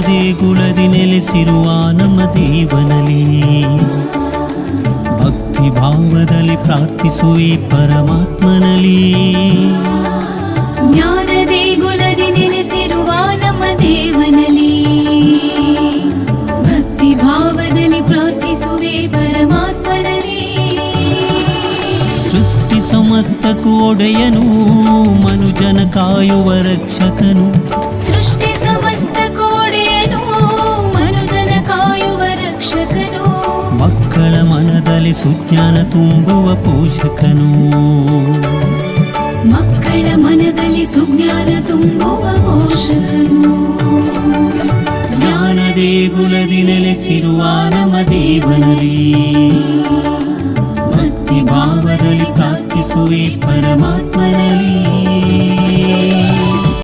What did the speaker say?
ದೇಗುಲದಿ ನೆಲೆಸಿರುವ ನಮ್ಮ ದೇವನಲ್ಲಿ ಭಕ್ತಿ ಭಾವದಲ್ಲಿ ಪ್ರಾರ್ಥಿಸುವೆ ಪರಮಾತ್ಮನಲ್ಲಿ. ಜ್ಞಾನ ದೇಗುಲದಿ ನೆಲೆಸಿರುವ ನಮ್ಮ ದೇವನಲ್ಲಿ ಭಕ್ತಿ ಭಾವದಲ್ಲಿ ಪ್ರಾರ್ಥಿಸುವೆ ಪರಮಾತ್ಮನಲ್ಲಿ. ಸೃಷ್ಟಿ ಸಮಸ್ತಕ್ಕೂ ಒಡೆಯನು, ಮನುಜನ ಕಾಯುವ ರಕ್ಷಕನು. ಸೃಷ್ಟಿ ಸಮಸ್ತಕ್ಕೂ ಒಡೆಯನು, ಮನುಜನ ಕಾಯುವ ರಕ್ಷಕನು. ಮಕ್ಕಳ ಮನದಲ್ಲಿ ಸುಜ್ಞಾನ ತುಂಬುವ ಪೋಷಕನು. ಮಕ್ಕಳ ಮನದಲ್ಲಿ ಸುಜ್ಞಾನ ತುಂಬುವ ಪೋಷಕನು. ಜ್ಞಾನ ದೇಗುಲದಿ ನೆಲೆಸಿರುವ ನಮ್ಮ ದೇವನಲ್ಲಿ